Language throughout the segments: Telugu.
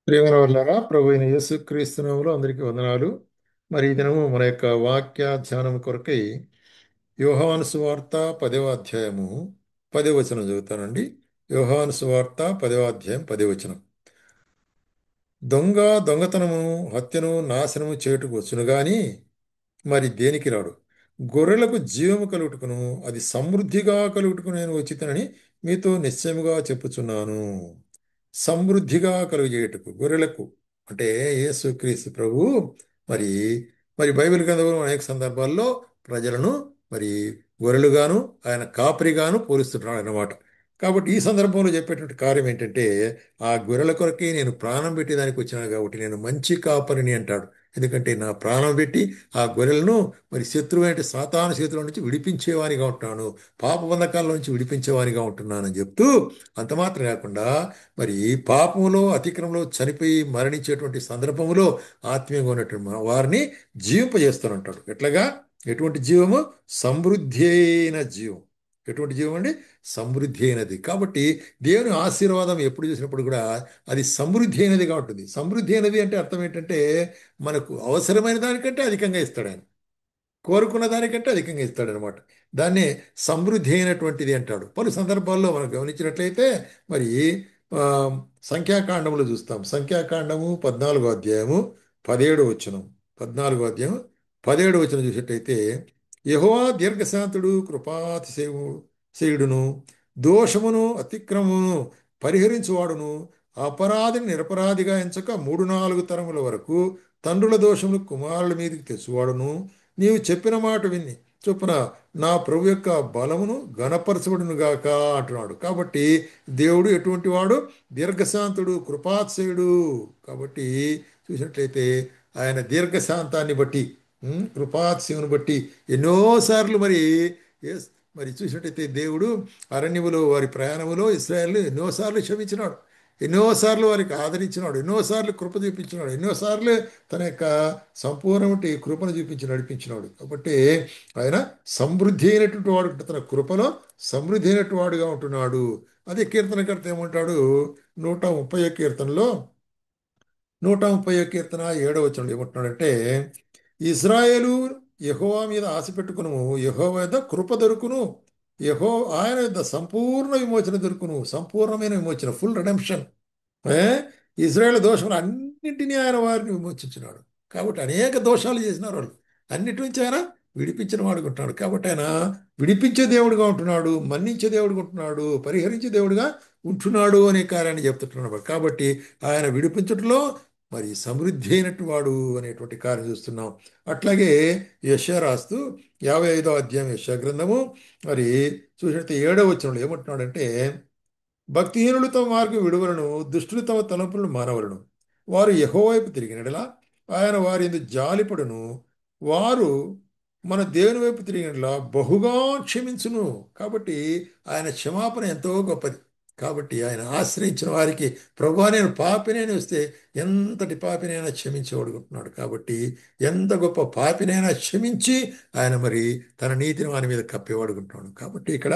ప్రియమైన వాళ్ళారా, ప్రభు అయిన యేసుక్రీస్తు నామములో అందరికీ వందనాలు. మరి ఈ దినము మన యొక్క వాక్య ధ్యానం కొరకై యోహాను సువార్త 10వ అధ్యాయము 10వ వచనం చదువుతానండి. యోహాను సువార్త 10వ అధ్యాయం 10వ వచనం. దొంగ దొంగతనము, హత్యను, నాశనము చేయుటకు వచ్చును గాని మరి దేనికి రాడు. గొర్రెలకు జీవము కలుగుటకును అది సమృద్ధిగా కలుగుటకు నేను వచ్చితనని మీతో నిశ్చయముగా చెప్పుచున్నాను. సమృద్ధిగా కలుగజేయుటకు గొర్రెలకు అంటే యేసుక్రీస్తు ప్రభు మరి మరి బైబిల్ గ్రంథంలో అనేక సందర్భాల్లో ప్రజలను మరి గొర్రెలుగాను ఆయన కాపరిగాను పోలుస్తున్నాడు అన్నమాట. కాబట్టి ఈ సందర్భంలో చెప్పేటువంటి కార్యం ఏంటంటే ఆ గొర్రెల కొరకే నేను ప్రాణం పెట్టేదానికి వచ్చినాను కాబట్టి నేను మంచి కాపరిని అంటాడు. ఎందుకంటే నా ప్రాణం పెట్టి ఆ గొర్రెలను మరి శత్రువు అంటే సాతాను చేతుల నుంచి విడిపించేవానిగా ఉంటున్నాను, పాప బంధకాల నుంచి విడిపించేవానిగా ఉంటున్నానని చెప్తూ అంత మాత్రం కాకుండా మరి పాపములో అతిక్రమంలో చనిపోయి మరణించేటువంటి సందర్భంలో ఆత్మీయంగా ఉన్నటువంటి వారిని జీవింపజేస్తానంటాడు. ఎట్లాగా? ఎటువంటి జీవము? సమృద్ధి అయిన జీవం. ఎటువంటి జీవం అండి? సమృద్ధి అయినది. కాబట్టి దేవుని ఆశీర్వాదం ఎప్పుడు చూసినప్పుడు కూడా అది సమృద్ధి అయినదిగా ఉంటుంది. సమృద్ధి అయినది అంటే అర్థం ఏంటంటే మనకు అవసరమైన దానికంటే అధికంగా ఇస్తాడు ఆయన. కోరుకున్న దానికంటే అధికంగా ఇస్తాడనమాట. దాన్నే సమృద్ధి అయినటువంటిది అంటాడు. పలు సందర్భాల్లో మనం గమనించినట్లయితే మరి ఆ, సంఖ్యాకాండములు చూస్తాం. సంఖ్యాకాండము 14వ అధ్యాయము 17వ వచనం. 14వ అధ్యాయం 17వ వచనం చూసినట్టయితే యెహోవా దీర్ఘశాంతుడు, కృపాతిశయుడును, దోషమును అతిక్రమమును పరిహరించువాడును, అపరాధిని నిరపరాధిగా ఎంచక 3 4 తరముల వరకు తండ్రుల దోషములు కుమారుల మీదకి తెచ్చువాడును, నీవు చెప్పిన మాట విని చొప్పున నా ప్రభు యొక్క బలమును గణపరచబడును గాక అంటున్నాడు. కాబట్టి దేవుడు ఎటువంటి వాడు? దీర్ఘశాంతుడు, కృపాతిశయుడు. కాబట్టి చూసినట్లయితే ఆయన దీర్ఘశాంతాన్ని బట్టి కృపాతిశయుని బట్టి ఎన్నోసార్లు మరి చూసినట్టయితే దేవుడు అరణ్యములో వారి ప్రయాణములో ఇశ్రాయేలును ఎన్నోసార్లు క్షమించినాడు, ఎన్నోసార్లు వారికి ఆదరించినాడు, ఎన్నోసార్లు కృప చూపించినాడు, ఎన్నోసార్లు తన యొక్క సంపూర్ణమైన కృపను చూపించి నడిపించినాడు. కాబట్టి ఆయన సమృద్ధి అయినటువంటి వాడు, తన కృపలో సమృద్ధి అయినటువంటి వాడుగా ఉంటున్నాడు. అదే కీర్తనకర్త ఏమంటాడు? 130వ కీర్తనలో 130వ కీర్తన 7వ వచనంలో ఏమంటున్నాడంటే ఇజ్రాయేలు యెహోవా మీద ఆశ పెట్టుకును, యెహోవా యొద్ద కృప దొరుకును, యెహో ఆయన యొద్ద సంపూర్ణ విమోచన దొరుకును. సంపూర్ణమైన విమోచన, ఫుల్ రిడెంప్షన్. ఏ ఇజ్రాయేల్ దోషములు అన్నింటినీ ఆయన వారిని విమోచించినాడు. కాబట్టి అనేక దోషాలు చేసినారు వాళ్ళు, అన్నిటి నుంచి ఆయన విడిపించిన వాడుగా ఉంటున్నాడు. కాబట్టి ఆయన విడిపించే దేవుడుగా ఉంటున్నాడు, మన్నించే దేవుడుగా ఉంటున్నాడు, పరిహరించే దేవుడుగా ఉంటున్నాడు అనే కార్యాన్ని చెప్తుంటున్నాడు. కాబట్టి ఆయన విడిపించటంలో మరి సమృద్ధి అయినట్టు వాడు అనేటువంటి కార్యం చూస్తున్నాం. అట్లాగే యెషయా రాస్తూ 55వ అధ్యాయం యెషయా గ్రంథము మరి చూసినట్టు 7వ వచనంలో ఏమంటున్నాడంటే భక్తిహీనులు తమ మార్గం విడువలను, దుష్టులు తమ తలంపులను మానవలను. వారు యెహోవా వైపు తిరిగినడలా ఆయన వారి యందు జాలిపడును, వారు మన దేవుని వైపు తిరిగినట్లా బహుగా క్షమించును. కాబట్టి ఆయన క్షమాపణ ఎంతో గొప్పది. కాబట్టి ఆయన ఆశ్రయించిన వారికి ప్రభువా నేను పాపినైనా వస్తే ఎంతటి పాపినైనా క్షమించేవాడుకుంటున్నాడు. కాబట్టి ఎంత గొప్ప పాపినైనా క్షమించి ఆయన మరి తన నీతిని వాని మీద కప్పేవాడుకుంటున్నాడు. కాబట్టి ఇక్కడ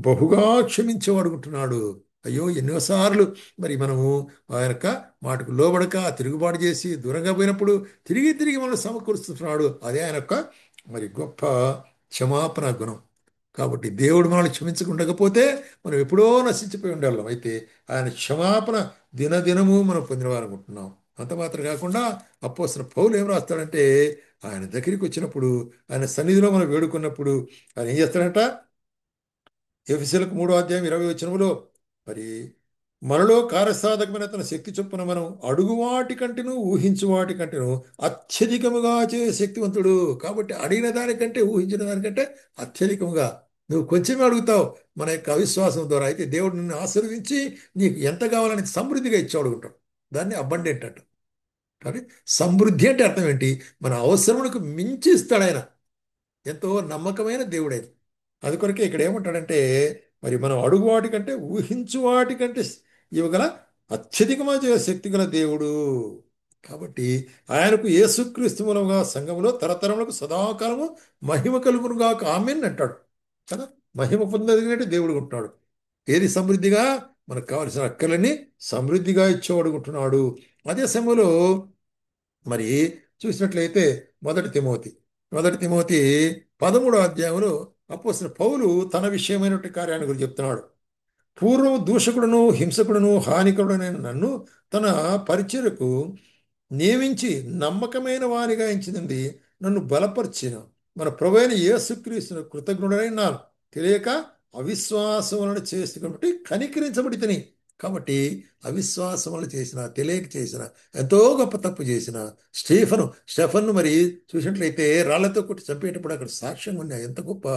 బహుగా క్షమించేవాడుకుంటున్నాడు. అయ్యో ఎన్నోసార్లు మరి మనము ఆ యొక్క మాటకు లోబడక తిరుగుబాటు చేసి దూరంగా పోయినప్పుడు తిరిగి తిరిగి మనల్ని సమకూరుస్తున్నాడు. అదే ఆయన యొక్క మరి గొప్ప క్షమాపణ గుణం. కాబట్టి దేవుడు మనల్ని క్షమించకుండకపోతే మనం ఎప్పుడో నశించిపోయి ఉండేవాళ్ళం. అయితే ఆయన క్షమాపణ దినదినము మనం పొందినవారనుకుంటున్నాం. అంత మాత్రం కాకుండా అపోస్తలుడైన పౌలు ఏం రాస్తాడంటే ఆయన దగ్గరికి వచ్చినప్పుడు, ఆయన సన్నిధిలో మనం వేడుకున్నప్పుడు ఆయన ఏం చేస్తాడంట? ఎఫెసీయులకు 3వ అధ్యాయం 20వ వచనములో మరి మనలో కార్యసాధకమైన తన శక్తి చొప్పున మనం అడుగు వాటి కంటేను ఊహించు వాటి కంటేను అత్యధికముగా చే శక్తివంతుడు. కాబట్టి అడిగిన దానికంటే ఊహించిన దానికంటే అత్యధికముగా నువ్వు కొంచెమే అడుగుతావు మన యొక్క అవిశ్వాసం ద్వారా. అయితే దేవుడు నిన్ను ఆశీర్వదించి నీకు ఎంత కావాలని సమృద్ధిగా ఇచ్చి అడుగుంటాడు. దాన్ని అబండెంట్ అంట. కానీ సమృద్ధి అంటే అర్థం ఏంటి? మన అవసరములకు మించి ఇస్తాడు ఆయన. ఎంతో నమ్మకమైన దేవుడైన అందుకొరకే ఇక్కడ ఏమంటాడంటే మరి మనం అడుగు వాటికంటే ఊహించు వాటికంటే ఇవ్వగల అత్యధికమైన శక్తి గల దేవుడు. కాబట్టి ఆయనకు యేసుక్రీస్తు మూలముగా సంఘములో తరతరములకు సదాకాలము మహిమ కలుగునుగాక ఆమేన్ అంటాడు కదా. మహిమ పొందగినట్టు దేవుడు ఉంటున్నాడు. ఏది సమృద్ధిగా? మనకు కావలసిన అక్కర్లని సమృద్ధిగా ఇచ్చేవాడుకుంటున్నాడు. అదే సమయంలో మరి చూసినట్లయితే మొదటి తిమోతి మొదటి తిమోతి 13వ అధ్యాయంలో అపోస్తలుడు పౌలు తన విషయమైనటువంటి కార్యాన్ని గురించి చెప్తున్నాడు. పూర్వం దూషకుడును హింసకుడును హానికరుడనైన నన్ను తన పరిచర్యకు నియమించి నమ్మకమైన వానిగా ఎంచినది నన్ను బలపరిచిన మన ప్రభువైన యేసుక్రీస్తును కృతజ్ఞుడైనాను. తెలియక అవిశ్వాసం వలన చేసి కాబట్టి కనికరించబడి తిని. కాబట్టి అవిశ్వాసం వలన చేసిన, తెలియక చేసిన, ఎంతో గొప్ప తప్పు చేసిన స్టెఫన్ను మరి చూసినట్లయితే రాళ్లతో కొట్టి చంపేటప్పుడు అక్కడ సాక్ష్యం ఉన్నా ఎంత గొప్ప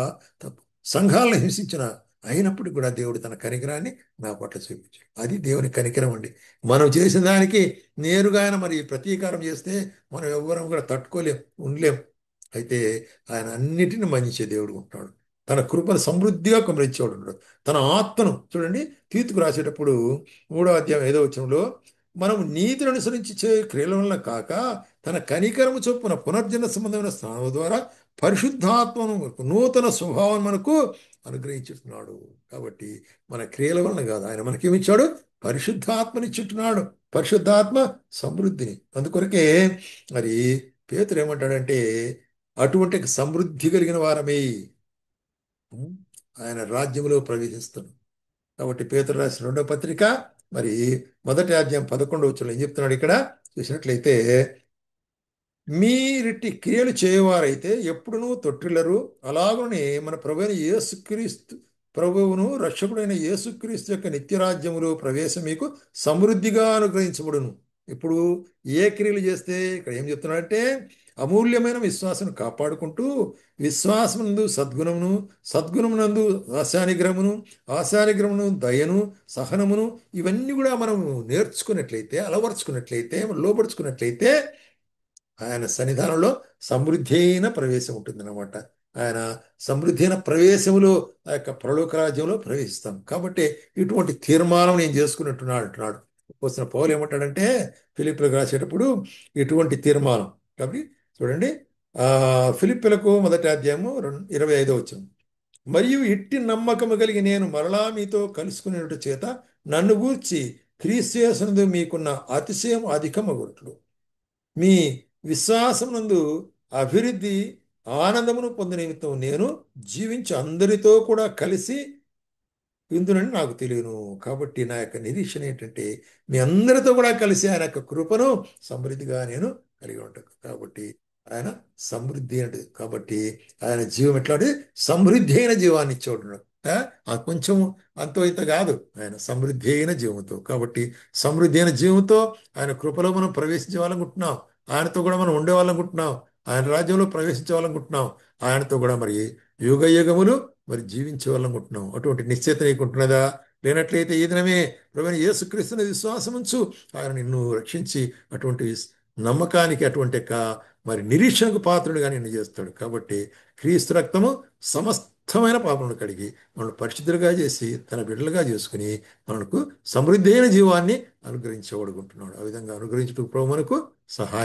తప్పు. సంఘాలను హింసించిన అయినప్పటికీ కూడా దేవుడు తన కనికరాన్ని నా పట్ల చూపించాడు. అది దేవుని కనికరం అండి. మనం చేసిన దానికి నేరుగా ఆయన మరి ప్రతీకారం చేస్తే మనం ఎవ్వరం కూడా తట్టుకోలేం, ఉండలేం. అయితే ఆయన అన్నిటిని మన్నించే దేవుడు ఉంటాడు. తన కృపను సమృద్ధిగా కుమరించేవాడు ఉంటాడు. తన ఆత్మను చూడండి, తీతుకు రాసేటప్పుడు 3వ అధ్యాయం 5వ వచనంలో మనం నీతిని అనుసరించి చే క్రియల వలన కాక తన కనికరము చొప్పున పునర్జన సంబంధమైన స్నానం ద్వారా పరిశుద్ధాత్మను నూతన స్వభావం మనకు అనుగ్రహించుతున్నాడు. కాబట్టి మన క్రియల వలన కాదు, ఆయన మనకేమిచ్చాడు? పరిశుద్ధాత్మనిచ్చుంటున్నాడు. పరిశుద్ధాత్మ సమృద్ధిని. అందుకొరకే మరి పేతురు ఏమంటాడంటే అటువంటి సమృద్ధి కలిగిన వారమే ఆయన రాజ్యములో ప్రవేశిస్తాడు. కాబట్టి పేతురు రాసిన 2వ పత్రిక మరి మొదటి అధ్యాయం 11వ వచనంలో ఏం చెప్తున్నాడు ఇక్కడ చూసినట్లయితే, మీరిట్టి క్రియలు చేయవారైతే ఎప్పుడునూ తొట్టిల్లరు. అలాగనే మన ప్రభువైన యేసుక్రీస్తు ప్రభువును రక్షకుడైన యేసుక్రీస్తు యొక్క నిత్యరాజ్యములో ప్రవేశం మీకు సమృద్ధిగా అనుగ్రహించబడును. ఇప్పుడు ఏ క్రియలు చేస్తే ఇక్కడ ఏం చెప్తున్నాడంటే అమూల్యమైన విశ్వాసం కాపాడుకుంటూ విశ్వాసమునందు సద్గుణమును, సద్గుణమునందు ఆశానిగ్రహమును, ఆశానిగ్రహమును దయను, సహనమును ఇవన్నీ కూడా మనం నేర్చుకున్నట్లయితే, అలవరుచుకున్నట్లయితే, లోపరుచుకున్నట్లయితే ఆయన సన్నిధానంలో సమృద్ధి అయిన ప్రవేశం ఉంటుందన్నమాట. ఆయన సమృద్ధి అయిన ప్రవేశములో ఆ యొక్క పరలోక రాజ్యంలో ప్రవేశిస్తాం. కాబట్టి ఇటువంటి తీర్మానం నేను చేసుకున్నట్టున్నాడు అంటున్నాడు. వచ్చిన పౌలు ఏమంటాడంటే ఫిలిప్పులకు రాసేటప్పుడు ఇటువంటి తీర్మానం. కాబట్టి చూడండి, ఫిలిప్పులకు మొదటి అధ్యాయము 25వ వచనం. మరియు ఇట్టి నమ్మకము కలిగి నేను మరలా మీతో కలుసుకునేట చేత నన్ను గూర్చి క్రీస్తు యేసునందు మీకున్న అతిశయం అధికమగునట్లు మీ విశ్వాసమునందు అభివృద్ధి ఆనందమును పొంది నిమిత్తం నేను జీవించి అందరితో కూడా కలిసి ఇందునని నాకు తెలియను. కాబట్టి నా యొక్క నిరీక్షణ ఏంటంటే మీ అందరితో కూడా కలిసి ఆయన యొక్క కృపను సమృద్ధిగా నేను కలిగి ఉంటాను. కాబట్టి ఆయన సమృద్ధి అంటే కాబట్టి ఆయన జీవం ఎట్లాంటి సమృద్ధి అయిన జీవాన్ని ఇచ్చేవాడు. ఆ కొంచెం అంతో ఇంత కాదు, ఆయన సమృద్ధి అయిన జీవంతో. కాబట్టి సమృద్ధి అయిన జీవంతో ఆయన కృపలో మనం ప్రవేశించాలనుకుంటున్నాం. ఆయనతో కూడా మనం ఉండేవాళ్ళనుకుంటున్నాం. ఆయన రాజ్యంలో ప్రవేశించాలనుకుంటున్నాం. ఆయనతో కూడా మరి యుగ యుగములు మరి జీవించే వాళ్ళనుకుంటున్నాం. అటువంటి నిశ్చయిత నీకుంటున్నదా? లేనట్లయితే ఈ దినమే ప్రభువైన యేసుక్రీస్తుని విశ్వాసం ఉంచు. ఆయన నిన్ను రక్షించి అటువంటి నమ్మకానికి, అటువంటి మరి నిరీక్షణకు పాత్రుడిగా నిన్ను చేస్తాడు. కాబట్టి క్రీస్తు రక్తము సమస్తమైన పాపలను కడిగి మనల్ని పరిశుద్ధులుగా చేసి తన బిడ్డలుగా చేసుకుని మనకు సమృద్ధి అయిన జీవాన్ని అనుగ్రహించేవాడుకుంటున్నాడు. ఆ విధంగా అనుగ్రహించుటకు ప్రభు మనకు సహాయం